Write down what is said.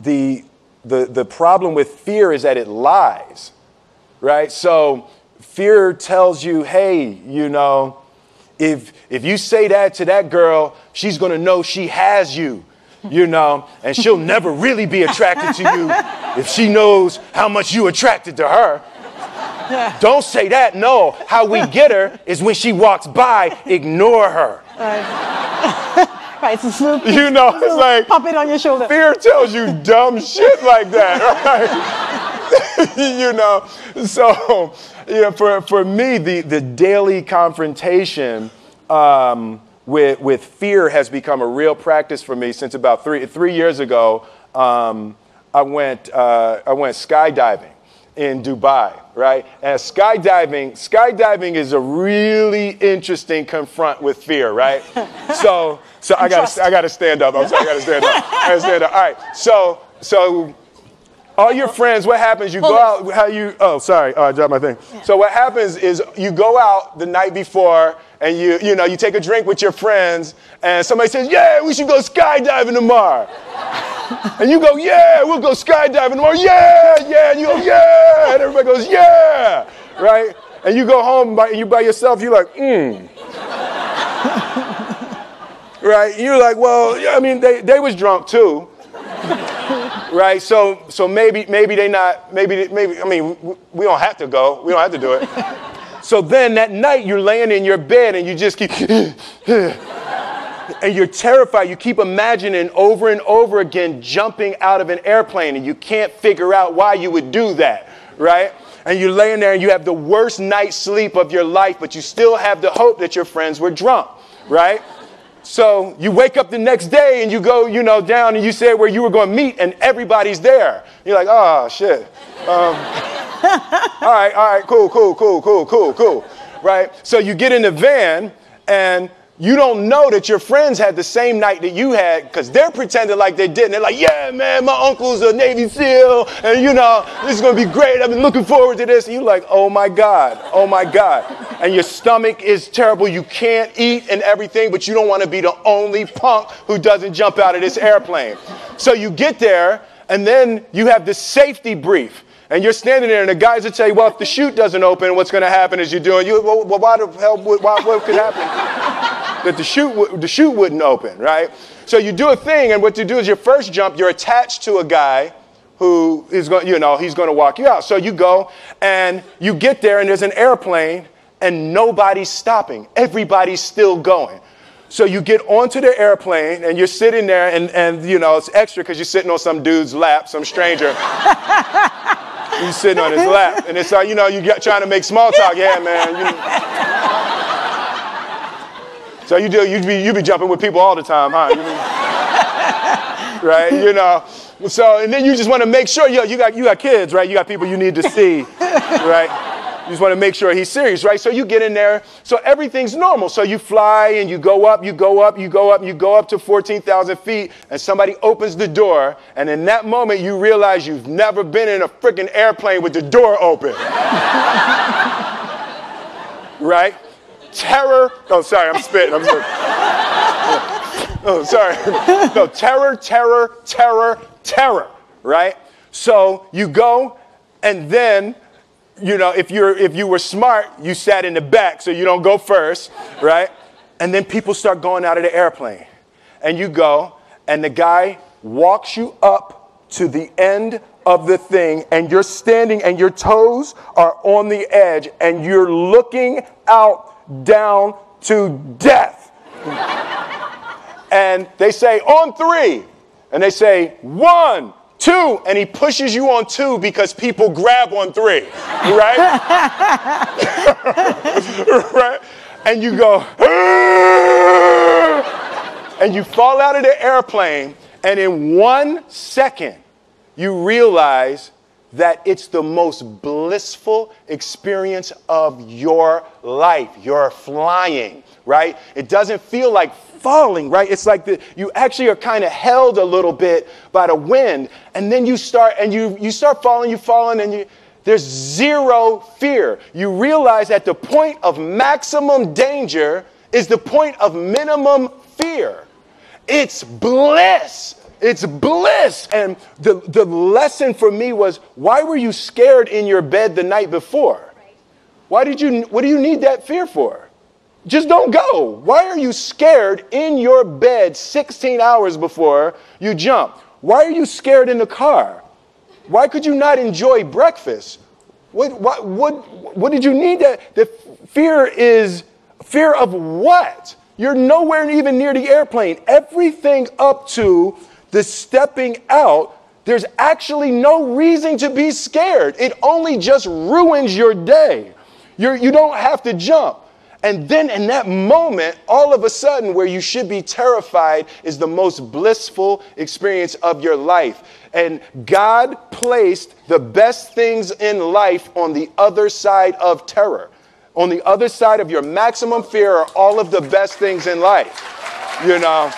the problem with fear is that it lies, right? So fear tells you, hey, you know, if you say that to that girl, she's going to know she has you, you know, and she'll never really be attracted to you if she knows how much you attracted to her. Don't say that. No, how we get her is when she walks by, ignore her. You know, it's like pop it on your shoulder. Fear tells you dumb shit like that, right? You know, so for me, the daily confrontation with fear has become a real practice for me since about three years ago. I went skydiving in Dubai, right? And skydiving is a really interesting confront with fear, right? So I gotta stand up. I'm sorry, I gotta stand up. All right. So all your friends, what happens? You go out. I dropped my thing. Yeah. So what happens is you go out the night before and you take a drink with your friends and somebody says, yeah, we should go skydiving tomorrow. And you go, yeah, we'll go skydiving tomorrow. Yeah. And you go, yeah. And everybody goes, yeah. Right? And you go home and by yourself, you're like, Right? You're like, well, yeah, I mean, they was drunk too. Right? So maybe they not, maybe, I mean, we don't have to go. We don't have to do it. So then that night you're laying in your bed and you just keep, and you're terrified. You keep imagining over and over again jumping out of an airplane and you can't figure out why you would do that, right? And you're laying there and you have the worst night's sleep of your life, but you still have the hope that your friends were drunk, right? So you wake up the next day and you go, down and you say where you were going to meet and everybody's there. You're like, oh, shit. All right, cool. Right? So you get in the van and you don't know that your friends had the same night that you had because they're pretending like they didn't. They're like, yeah, man, my uncle's a Navy SEAL and, this is going to be great. I've been looking forward to this. And you're like, oh, my God. And your stomach is terrible. You can't eat and everything, but you don't want to be the only punk who doesn't jump out of this airplane. So you get there and then you have the safety brief. And you're standing there, and the guys will tell you, well, if the chute doesn't open, what's going to happen is what could happen? That the chute wouldn't open, right? So you do a thing, and what you do is your first jump, you're attached to a guy who is going, he's going to walk you out. So you go, and you get there, and there's an airplane, and nobody's stopping. Everybody's still going. So you get onto the airplane, and you're sitting there, and it's extra because you're sitting on some dude's lap, some stranger. You're sitting on his lap, and it's like, you're trying to make small talk. Yeah, man. So you be jumping with people all the time, huh? Right? So, and then you just want to make sure, you got kids, right? You got people you need to see, right? You just want to make sure he's serious, right? So you get in there. So everything's normal. So you fly and you go up to 14,000 feet, and somebody opens the door. And in that moment, you realize you've never been in a freaking airplane with the door open. Right? Terror. Oh, sorry, I'm spitting. I'm sorry. Oh, sorry. No, terror. Right? So you go, and then, if you were smart, you sat in the back so you don't go first, right? And then people start going out of the airplane. And you go, and the guy walks you up to the end of the thing, and you're standing, and your toes are on the edge, and you're looking out down to death. And they say, on 3. And they say, 1, 2, and he pushes you on 2 because people grab on 3, right? Right? And you go, and you fall out of the airplane, and in 1 second, you realize that it's the most blissful experience of your life. You're flying, right? It doesn't feel like falling, right? It's like you actually are kind of held a little bit by the wind, and then you start falling, and there's zero fear. You realize that the point of maximum danger is the point of minimum fear. It's bliss. It's bliss. And the lesson for me was, why were you scared in your bed the night before? What do you need that fear for? Just don't go. Why are you scared in your bed 16 hours before you jump? Why are you scared in the car? Why could you not enjoy breakfast? What did you need that? The fear is fear of what? You're nowhere even near the airplane. Everything up to the stepping out, there's actually no reason to be scared. It only just ruins your day. You don't have to jump. And then in that moment, all of a sudden, where you should be terrified is the most blissful experience of your life. And God placed the best things in life on the other side of terror. On the other side of your maximum fear are all of the best things in life, you know.